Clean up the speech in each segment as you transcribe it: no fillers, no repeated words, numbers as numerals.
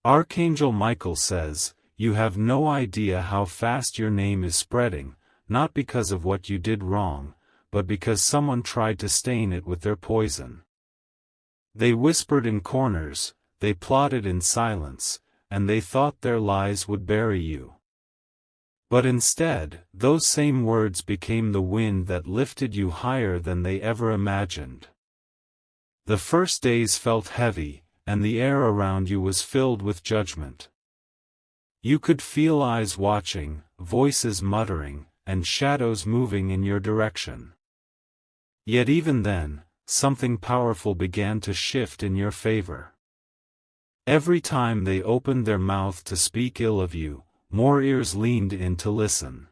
Archangel Michael says, "You have no idea how fast your name is spreading, not because of what you did wrong, but because someone tried to stain it with their poison. They whispered in corners, they plotted in silence, and they thought their lies would bury you. But instead, those same words became the wind that lifted you higher than they ever imagined. The first days felt heavy, and the air around you was filled with judgment. You could feel eyes watching, voices muttering, and shadows moving in your direction. Yet even then, something powerful began to shift in your favor. Every time they opened their mouth to speak ill of you, more ears leaned in to listen.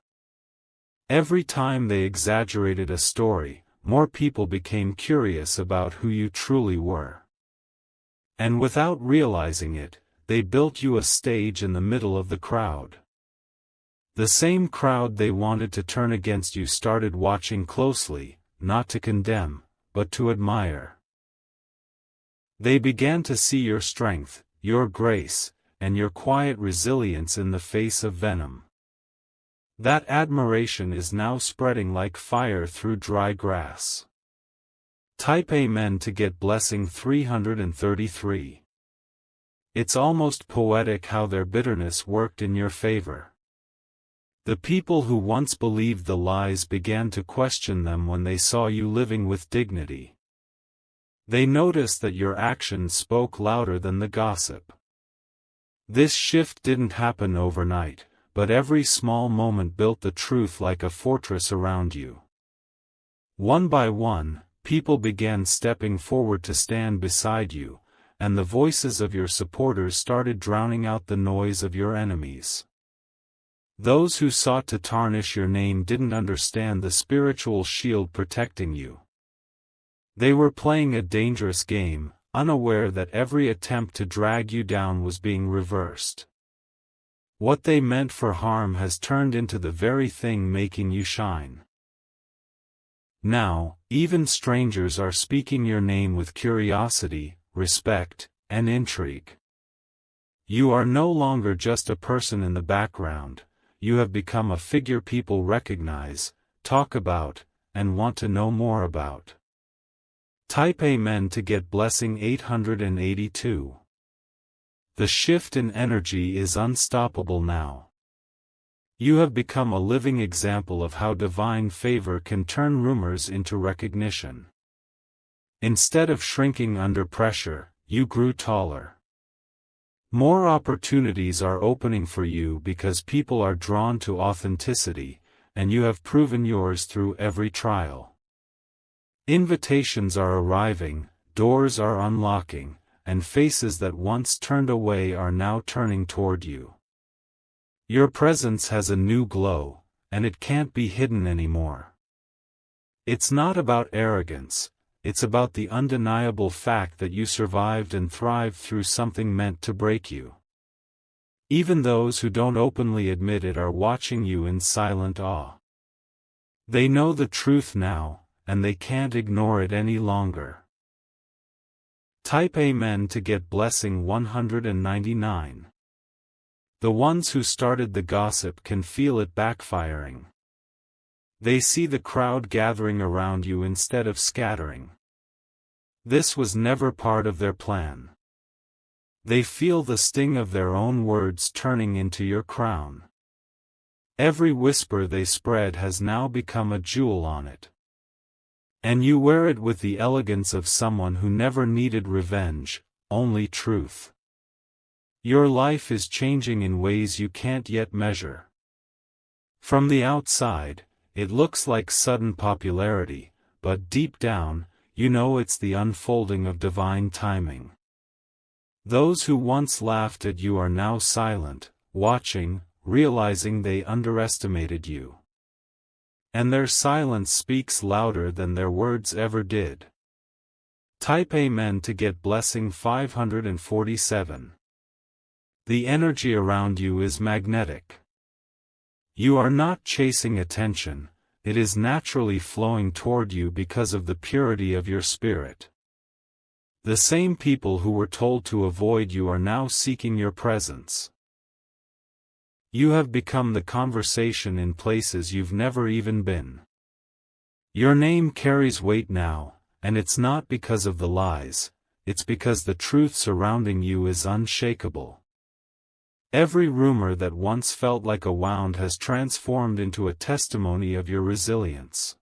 Every time they exaggerated a story, more people became curious about who you truly were. And without realizing it, they built you a stage in the middle of the crowd. The same crowd they wanted to turn against you started watching closely, not to condemn, but to admire. They began to see your strength, your grace, and your quiet resilience in the face of venom. That admiration is now spreading like fire through dry grass. Type Amen to get blessing 333. It's almost poetic how their bitterness worked in your favor. The people who once believed the lies began to question them when they saw you living with dignity. They noticed that your actions spoke louder than the gossip. This shift didn't happen overnight, but every small moment built the truth like a fortress around you. One by one, people began stepping forward to stand beside you, and the voices of your supporters started drowning out the noise of your enemies. Those who sought to tarnish your name didn't understand the spiritual shield protecting you. They were playing a dangerous game, unaware that every attempt to drag you down was being reversed. What they meant for harm has turned into the very thing making you shine. Now, even strangers are speaking your name with curiosity, respect, and intrigue. You are no longer just a person in the background, you have become a figure people recognize, talk about, and want to know more about. Type Amen to get blessing 882. The shift in energy is unstoppable now. You have become a living example of how divine favor can turn rumors into recognition. Instead of shrinking under pressure, you grew taller. More opportunities are opening for you because people are drawn to authenticity, and you have proven yours through every trial. Invitations are arriving, doors are unlocking, and faces that once turned away are now turning toward you. Your presence has a new glow, and it can't be hidden anymore. It's not about arrogance, it's about the undeniable fact that you survived and thrived through something meant to break you. Even those who don't openly admit it are watching you in silent awe. They know the truth now, and they can't ignore it any longer. Type Amen to get blessing 199. The ones who started the gossip can feel it backfiring. They see the crowd gathering around you instead of scattering. This was never part of their plan. They feel the sting of their own words turning into your crown. Every whisper they spread has now become a jewel on it. And you wear it with the elegance of someone who never needed revenge, only truth. Your life is changing in ways you can't yet measure. From the outside, it looks like sudden popularity, but deep down, you know it's the unfolding of divine timing. Those who once laughed at you are now silent, watching, realizing they underestimated you. And their silence speaks louder than their words ever did. Type Amen to get blessing 547. The energy around you is magnetic. You are not chasing attention, it is naturally flowing toward you because of the purity of your spirit. The same people who were told to avoid you are now seeking your presence. You have become the conversation in places you've never even been. Your name carries weight now, and it's not because of the lies, it's because the truth surrounding you is unshakable. Every rumor that once felt like a wound has transformed into a testimony of your resilience.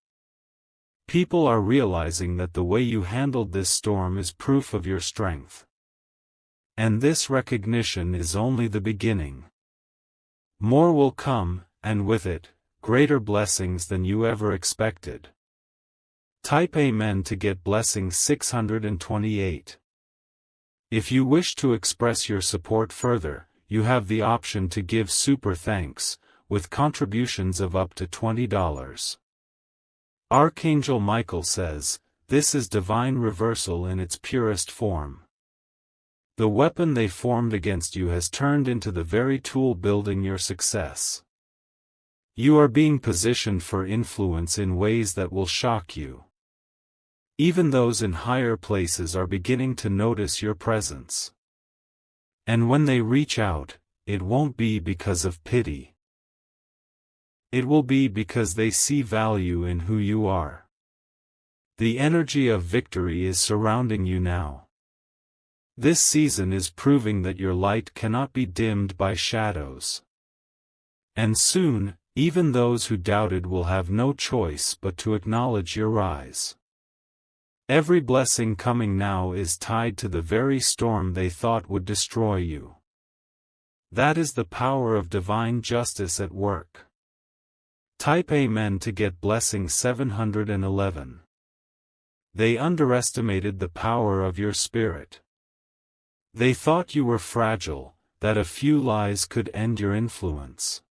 People are realizing that the way you handled this storm is proof of your strength. And this recognition is only the beginning. More will come, and with it, greater blessings than you ever expected. Type Amen to get blessing 628. If you wish to express your support further, you have the option to give super thanks, with contributions of up to $20. Archangel Michael says, "This is divine reversal in its purest form. The weapon they formed against you has turned into the very tool building your success. You are being positioned for influence in ways that will shock you. Even those in higher places are beginning to notice your presence. And when they reach out, it won't be because of pity. It will be because they see value in who you are. The energy of victory is surrounding you now. This season is proving that your light cannot be dimmed by shadows. And soon, even those who doubted will have no choice but to acknowledge your rise. Every blessing coming now is tied to the very storm they thought would destroy you. That is the power of divine justice at work. Type Amen to get blessing 711. They underestimated the power of your spirit. They thought you were fragile, that a few lies could end your influence.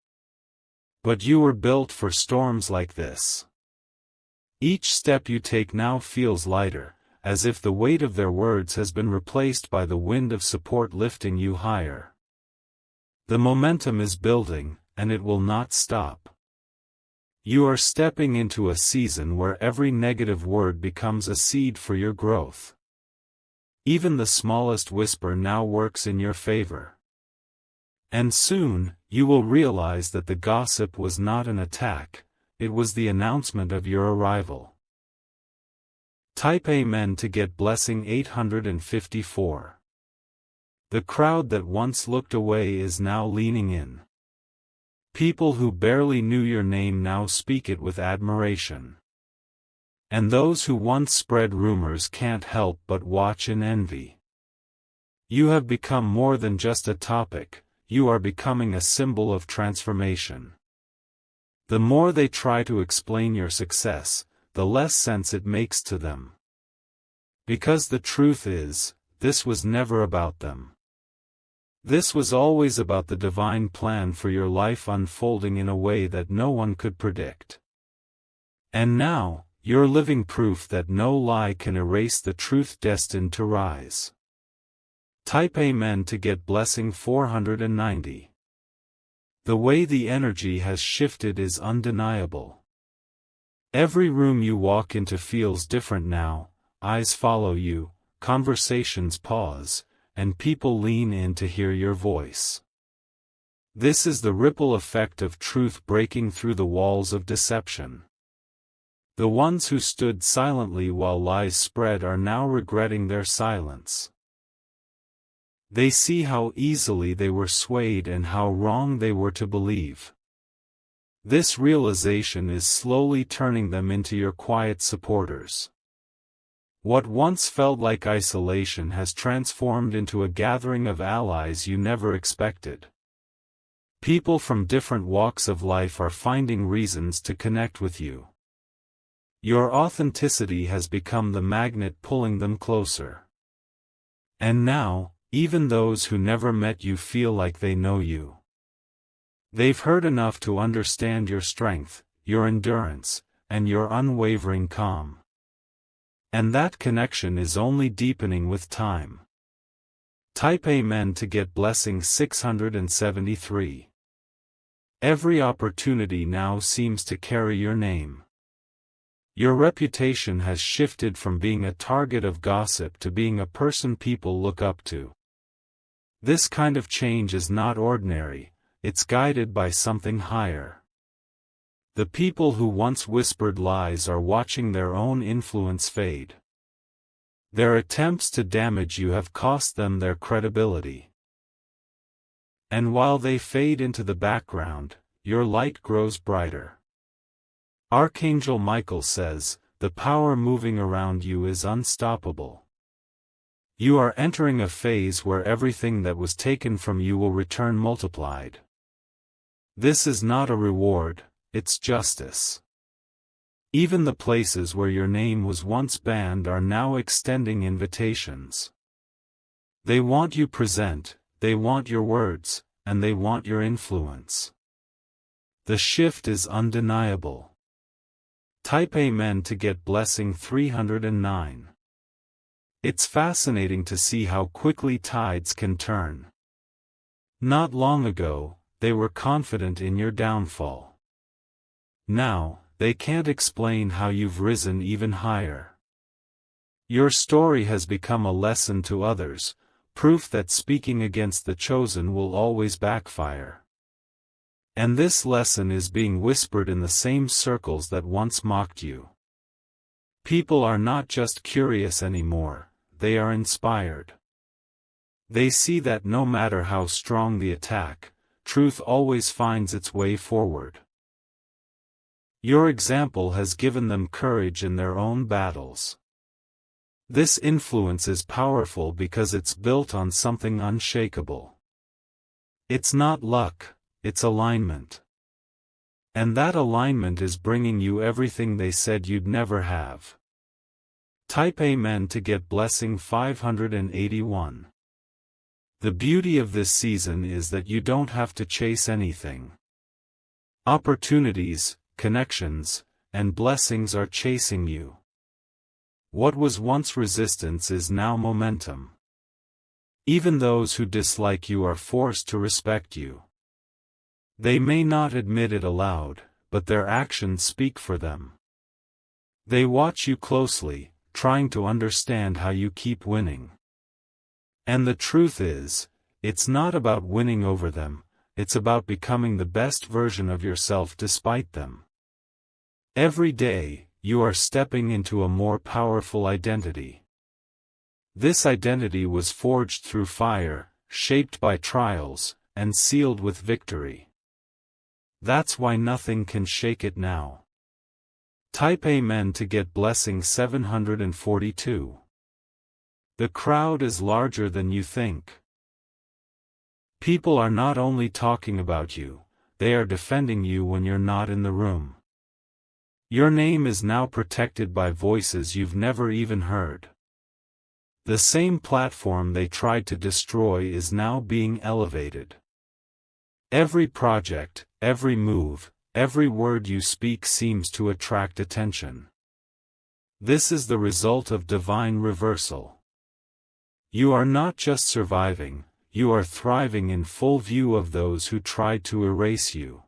But you were built for storms like this. Each step you take now feels lighter, as if the weight of their words has been replaced by the wind of support lifting you higher. The momentum is building, and it will not stop. You are stepping into a season where every negative word becomes a seed for your growth. Even the smallest whisper now works in your favor. And soon, you will realize that the gossip was not an attack, it was the announcement of your arrival. Type Amen to get blessing 854. The crowd that once looked away is now leaning in. People who barely knew your name now speak it with admiration. And those who once spread rumors can't help but watch in envy. You have become more than just a topic, you are becoming a symbol of transformation. The more they try to explain your success, the less sense it makes to them. Because the truth is, this was never about them. This was always about the divine plan for your life unfolding in a way that no one could predict. And now, you're living proof that no lie can erase the truth destined to rise. Type Amen to get blessing 490. The way the energy has shifted is undeniable. Every room you walk into feels different now, eyes follow you, conversations pause, and people lean in to hear your voice. This is the ripple effect of truth breaking through the walls of deception. The ones who stood silently while lies spread are now regretting their silence. They see how easily they were swayed and how wrong they were to believe. This realization is slowly turning them into your quiet supporters. What once felt like isolation has transformed into a gathering of allies you never expected. People from different walks of life are finding reasons to connect with you. Your authenticity has become the magnet pulling them closer. And now, even those who never met you feel like they know you. They've heard enough to understand your strength, your endurance, and your unwavering calm. And that connection is only deepening with time. Type Amen to get blessing 673. Every opportunity now seems to carry your name. Your reputation has shifted from being a target of gossip to being a person people look up to. This kind of change is not ordinary, it's guided by something higher. The people who once whispered lies are watching their own influence fade. Their attempts to damage you have cost them their credibility. And while they fade into the background, your light grows brighter. Archangel Michael says, the power moving around you is unstoppable. You are entering a phase where everything that was taken from you will return multiplied. This is not a reward, it's justice. Even the places where your name was once banned are now extending invitations. They want you present, they want your words, and they want your influence. The shift is undeniable. Type Amen to get blessing 309. It's fascinating to see how quickly tides can turn. Not long ago, they were confident in your downfall. Now, they can't explain how you've risen even higher. Your story has become a lesson to others, proof that speaking against the chosen will always backfire. And this lesson is being whispered in the same circles that once mocked you. People are not just curious anymore, they are inspired. They see that no matter how strong the attack, truth always finds its way forward. Your example has given them courage in their own battles. This influence is powerful because it's built on something unshakable. It's not luck, it's alignment. And that alignment is bringing you everything they said you'd never have. Type Amen to get blessing 581. The beauty of this season is that you don't have to chase anything. Opportunities, connections, and blessings are chasing you. What was once resistance is now momentum. Even those who dislike you are forced to respect you. They may not admit it aloud, but their actions speak for them. They watch you closely, trying to understand how you keep winning. And the truth is, it's not about winning over them, it's about becoming the best version of yourself despite them. Every day, you are stepping into a more powerful identity. This identity was forged through fire, shaped by trials, and sealed with victory. That's why nothing can shake it now. Type Amen to get blessing 742. The crowd is larger than you think. People are not only talking about you, they are defending you when you're not in the room. Your name is now protected by voices you've never even heard. The same platform they tried to destroy is now being elevated. Every project, every move, every word you speak seems to attract attention. This is the result of divine reversal. You are not just surviving, you are thriving in full view of those who tried to erase you.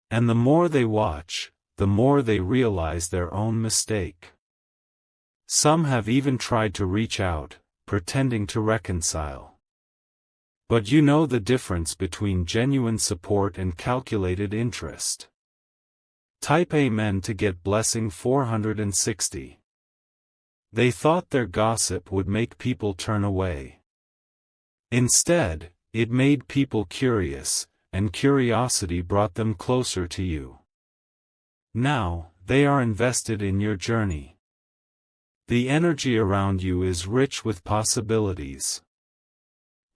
And the more they watch, the more they realize their own mistake. Some have even tried to reach out, pretending to reconcile. But you know the difference between genuine support and calculated interest. Type Amen to get blessing 460. They thought their gossip would make people turn away. Instead, it made people curious, and curiosity brought them closer to you. Now, they are invested in your journey. The energy around you is rich with possibilities.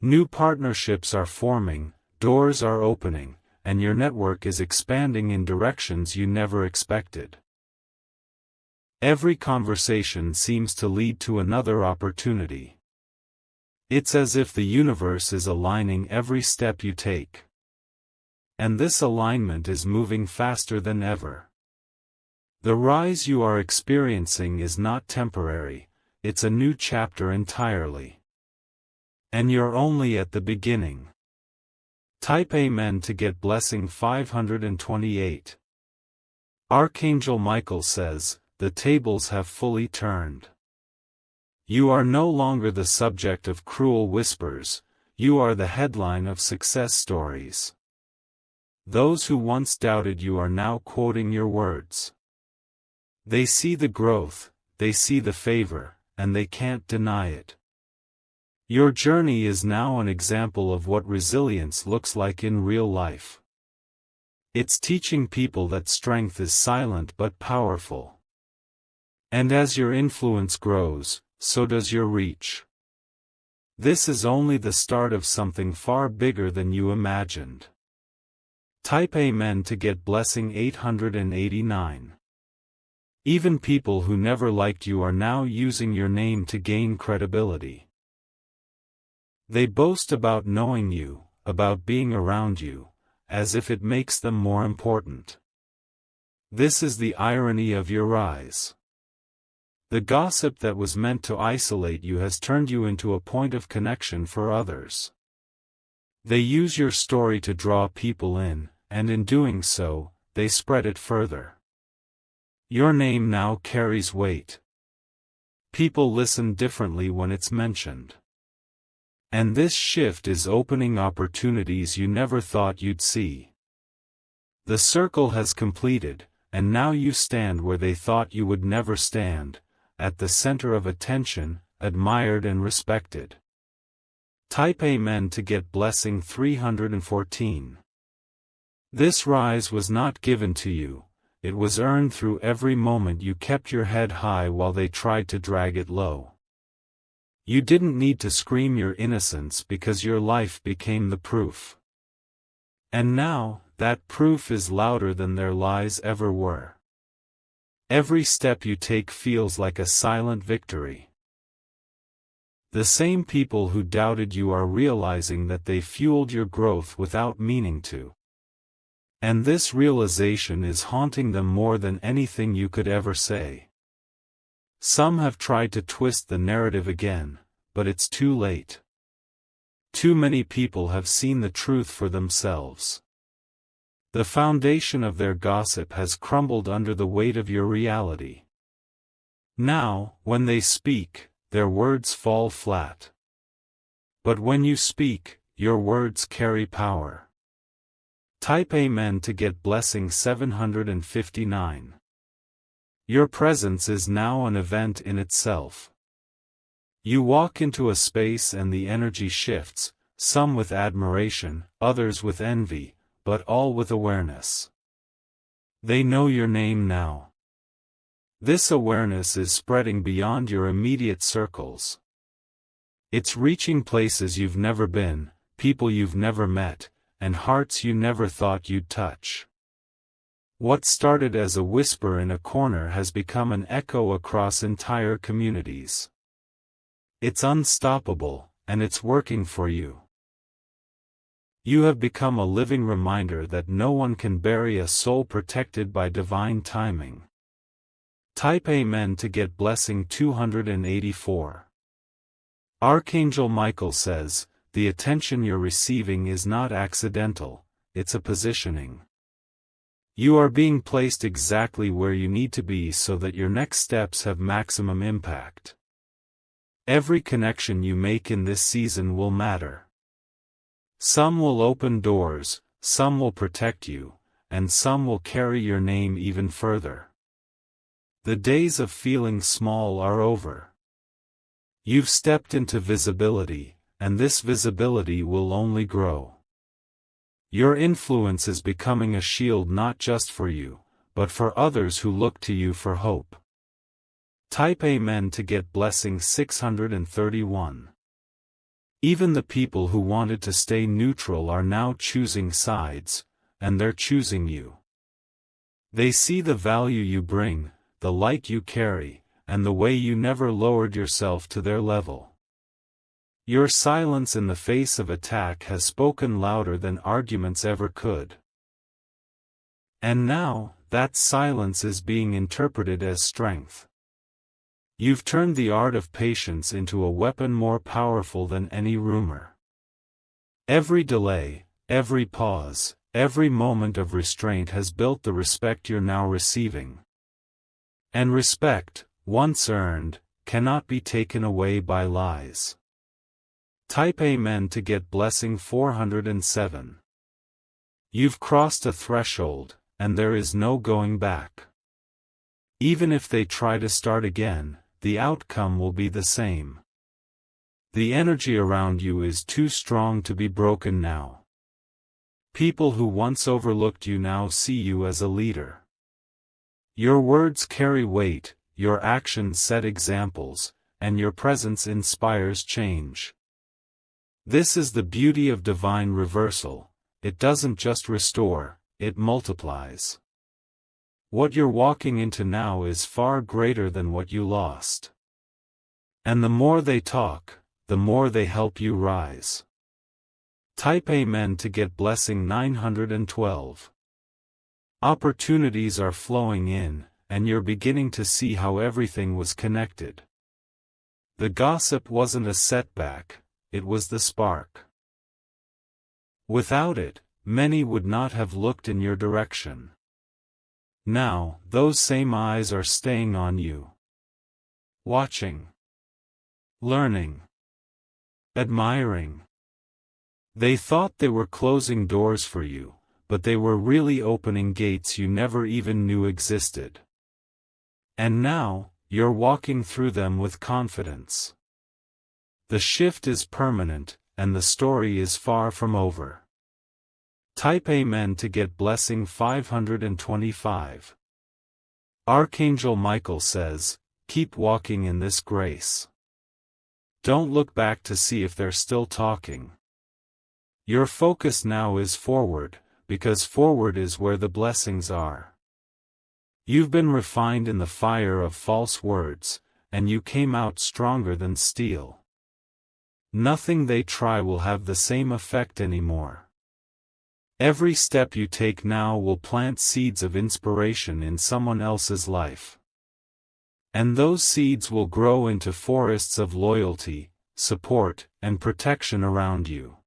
New partnerships are forming, doors are opening, and your network is expanding in directions you never expected. Every conversation seems to lead to another opportunity. It's as if the universe is aligning every step you take. And this alignment is moving faster than ever. The rise you are experiencing is not temporary, it's a new chapter entirely. And you're only at the beginning. Type Amen to get blessing 528. Archangel Michael says, the tables have fully turned. You are no longer the subject of cruel whispers, you are the headline of success stories. Those who once doubted you are now quoting your words. They see the growth, they see the favor, and they can't deny it. Your journey is now an example of what resilience looks like in real life. It's teaching people that strength is silent but powerful. And as your influence grows, so does your reach. This is only the start of something far bigger than you imagined. Type Amen to get blessing 889. Even people who never liked you are now using your name to gain credibility. They boast about knowing you, about being around you, as if it makes them more important. This is the irony of your rise. The gossip that was meant to isolate you has turned you into a point of connection for others. They use your story to draw people in, and in doing so, they spread it further. Your name now carries weight. People listen differently when it's mentioned. And this shift is opening opportunities you never thought you'd see. The circle has completed, and now you stand where they thought you would never stand, at the center of attention, admired and respected. Type Amen to get blessing 314. This rise was not given to you, it was earned through every moment you kept your head high while they tried to drag it low. You didn't need to scream your innocence because your life became the proof. And now, that proof is louder than their lies ever were. Every step you take feels like a silent victory. The same people who doubted you are realizing that they fueled your growth without meaning to. And this realization is haunting them more than anything you could ever say. Some have tried to twist the narrative again, but it's too late. Too many people have seen the truth for themselves. The foundation of their gossip has crumbled under the weight of your reality. Now, when they speak, their words fall flat. But when you speak, your words carry power. Type Amen to get blessing 759. Your presence is now an event in itself. You walk into a space and the energy shifts, some with admiration, others with envy, but all with awareness. They know your name now. This awareness is spreading beyond your immediate circles. It's reaching places you've never been, people you've never met, and hearts you never thought you'd touch. What started as a whisper in a corner has become an echo across entire communities. It's unstoppable, and it's working for you. You have become a living reminder that no one can bury a soul protected by divine timing. Type Amen to get blessing 284. Archangel Michael says, the attention you're receiving is not accidental, it's a positioning. You are being placed exactly where you need to be so that your next steps have maximum impact. Every connection you make in this season will matter. Some will open doors, some will protect you, and some will carry your name even further. The days of feeling small are over. You've stepped into visibility, and this visibility will only grow. Your influence is becoming a shield not just for you, but for others who look to you for hope. Type Amen to get blessing 631. Even the people who wanted to stay neutral are now choosing sides, and they're choosing you. They see the value you bring, the light you carry, and the way you never lowered yourself to their level. Your silence in the face of attack has spoken louder than arguments ever could. And now, that silence is being interpreted as strength. You've turned the art of patience into a weapon more powerful than any rumor. Every delay, every pause, every moment of restraint has built the respect you're now receiving. And respect, once earned, cannot be taken away by lies. Type Amen to get blessing 407. You've crossed a threshold, and there is no going back. Even if they try to start again, the outcome will be the same. The energy around you is too strong to be broken now. People who once overlooked you now see you as a leader. Your words carry weight, your actions set examples, and your presence inspires change. This is the beauty of divine reversal. It doesn't just restore, it multiplies. What you're walking into now is far greater than what you lost. And the more they talk, the more they help you rise. Type Amen to get blessing 912. Opportunities are flowing in, and you're beginning to see how everything was connected. The gossip wasn't a setback, it was the spark. Without it, many would not have looked in your direction. Now, those same eyes are staying on you. Watching. Learning. Admiring. They thought they were closing doors for you, but they were really opening gates you never even knew existed. And now, you're walking through them with confidence. The shift is permanent, and the story is far from over. Type Amen to get blessing 525. Archangel Michael says, keep walking in this grace. Don't look back to see if they're still talking. Your focus now is forward, because forward is where the blessings are. You've been refined in the fire of false words, and you came out stronger than steel. Nothing they try will have the same effect anymore. Every step you take now will plant seeds of inspiration in someone else's life. And those seeds will grow into forests of loyalty, support, and protection around you.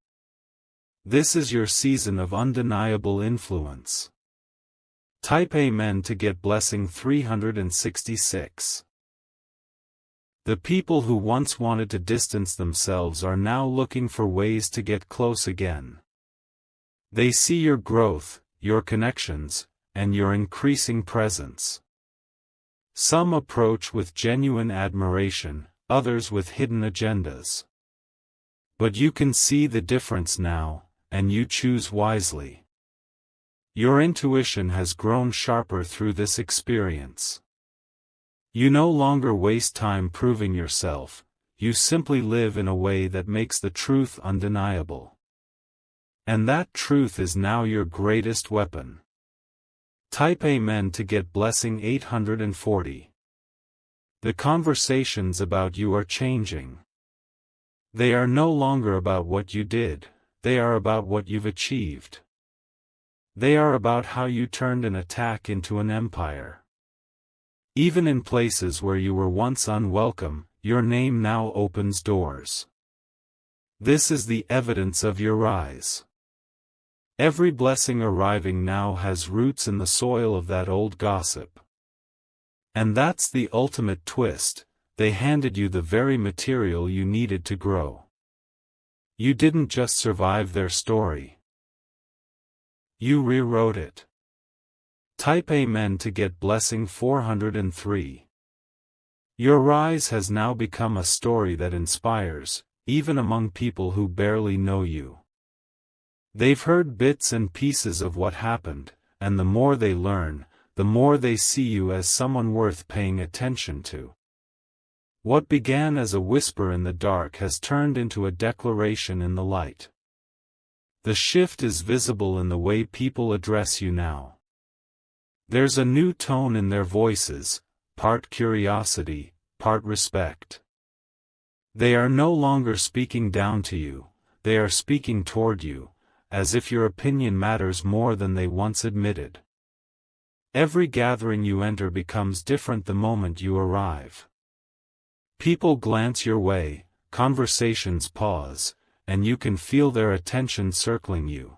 This is your season of undeniable influence. Type Amen to get blessing 366. The people who once wanted to distance themselves are now looking for ways to get close again. They see your growth, your connections, and your increasing presence. Some approach with genuine admiration, others with hidden agendas. But you can see the difference now, and you choose wisely. Your intuition has grown sharper through this experience. You no longer waste time proving yourself, you simply live in a way that makes the truth undeniable. And that truth is now your greatest weapon. Type Amen to get blessing 840. The conversations about you are changing. They are no longer about what you did, they are about what you've achieved. They are about how you turned an attack into an empire. Even in places where you were once unwelcome, your name now opens doors. This is the evidence of your rise. Every blessing arriving now has roots in the soil of that old gossip. And that's the ultimate twist, they handed you the very material you needed to grow. You didn't just survive their story. You rewrote it. Type Amen to get blessing 403. Your rise has now become a story that inspires, even among people who barely know you. They've heard bits and pieces of what happened, and the more they learn, the more they see you as someone worth paying attention to. What began as a whisper in the dark has turned into a declaration in the light. The shift is visible in the way people address you now. There's a new tone in their voices, part curiosity, part respect. They are no longer speaking down to you, they are speaking toward you, as if your opinion matters more than they once admitted. Every gathering you enter becomes different the moment you arrive. People glance your way, conversations pause, and you can feel their attention circling you.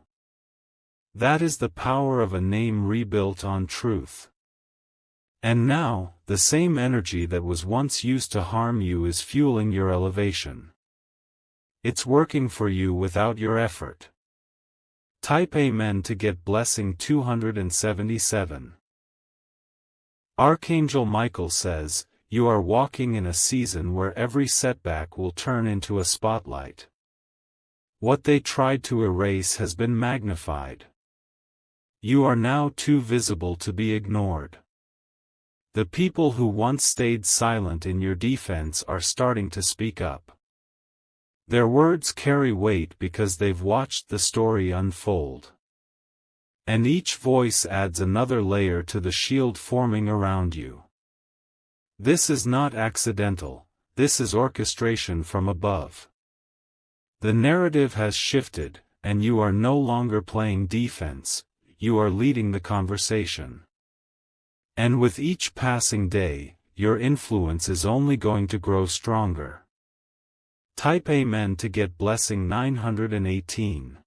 That is the power of a name rebuilt on truth. And now, the same energy that was once used to harm you is fueling your elevation. It's working for you without your effort. Type Amen to get blessing 277. Archangel Michael says, you are walking in a season where every setback will turn into a spotlight. What they tried to erase has been magnified. You are now too visible to be ignored. The people who once stayed silent in your defense are starting to speak up. Their words carry weight because they've watched the story unfold. And each voice adds another layer to the shield forming around you. This is not accidental, this is orchestration from above. The narrative has shifted, and you are no longer playing defense, you are leading the conversation. And with each passing day, your influence is only going to grow stronger. Type Amen to get blessing 918.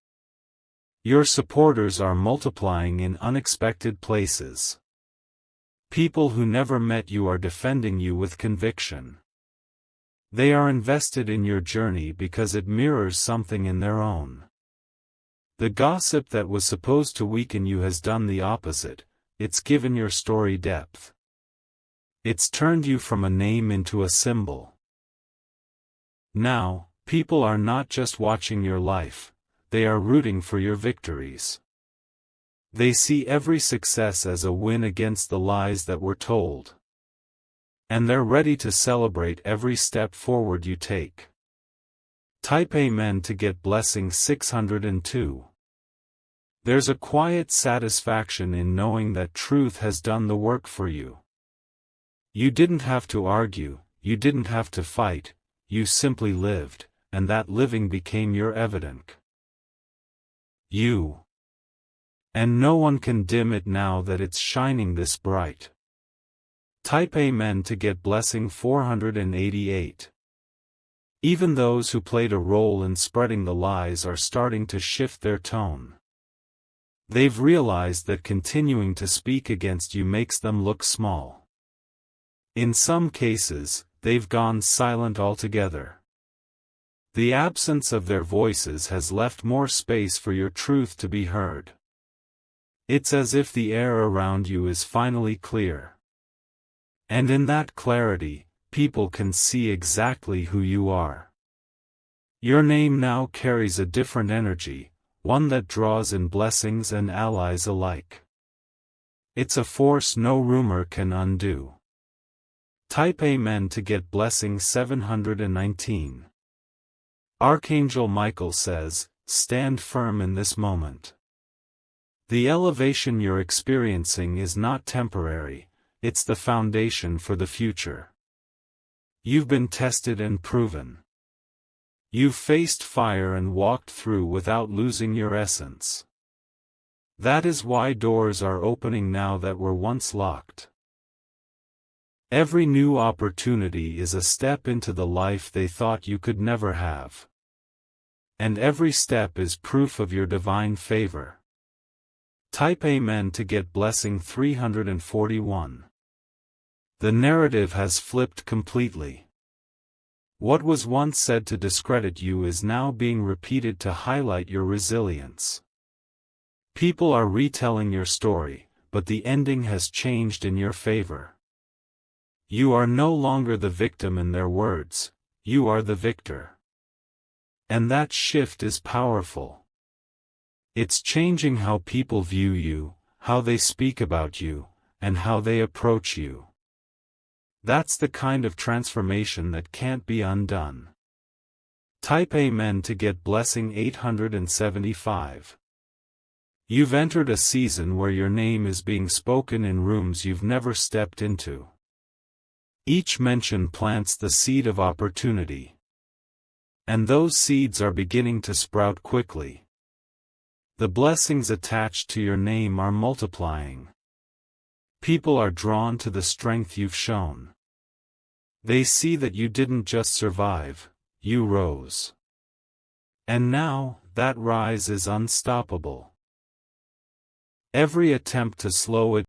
Your supporters are multiplying in unexpected places. People who never met you are defending you with conviction. They are invested in your journey because it mirrors something in their own. The gossip that was supposed to weaken you has done the opposite, it's given your story depth. It's turned you from a name into a symbol. Now, people are not just watching your life, they are rooting for your victories. They see every success as a win against the lies that were told. And they're ready to celebrate every step forward you take. Type Amen to get blessing 602. There's a quiet satisfaction in knowing that truth has done the work for you. You didn't have to argue, you didn't have to fight, you simply lived, and that living became your evidence. You. And no one can dim it now that it's shining this bright. Type Amen to get blessing 488. Even those who played a role in spreading the lies are starting to shift their tone. They've realized that continuing to speak against you makes them look small. In some cases, they've gone silent altogether. The absence of their voices has left more space for your truth to be heard. It's as if the air around you is finally clear. And in that clarity, people can see exactly who you are. Your name now carries a different energy, one that draws in blessings and allies alike. It's a force no rumor can undo. Type Amen to get blessing 719. Archangel Michael says, stand firm in this moment. The elevation you're experiencing is not temporary, it's the foundation for the future. You've been tested and proven. You've faced fire and walked through without losing your essence. That is why doors are opening now that were once locked. Every new opportunity is a step into the life they thought you could never have. And every step is proof of your divine favor. Type Amen to get blessing 341. The narrative has flipped completely. What was once said to discredit you is now being repeated to highlight your resilience. People are retelling your story, but the ending has changed in your favor. You are no longer the victim in their words, you are the victor. And that shift is powerful. It's changing how people view you, how they speak about you, and how they approach you. That's the kind of transformation that can't be undone. Type Amen to get blessing 875. You've entered a season where your name is being spoken in rooms you've never stepped into. Each mention plants the seed of opportunity. And those seeds are beginning to sprout quickly. The blessings attached to your name are multiplying. People are drawn to the strength you've shown. They see that you didn't just survive, you rose. And now, that rise is unstoppable. Every attempt to slow it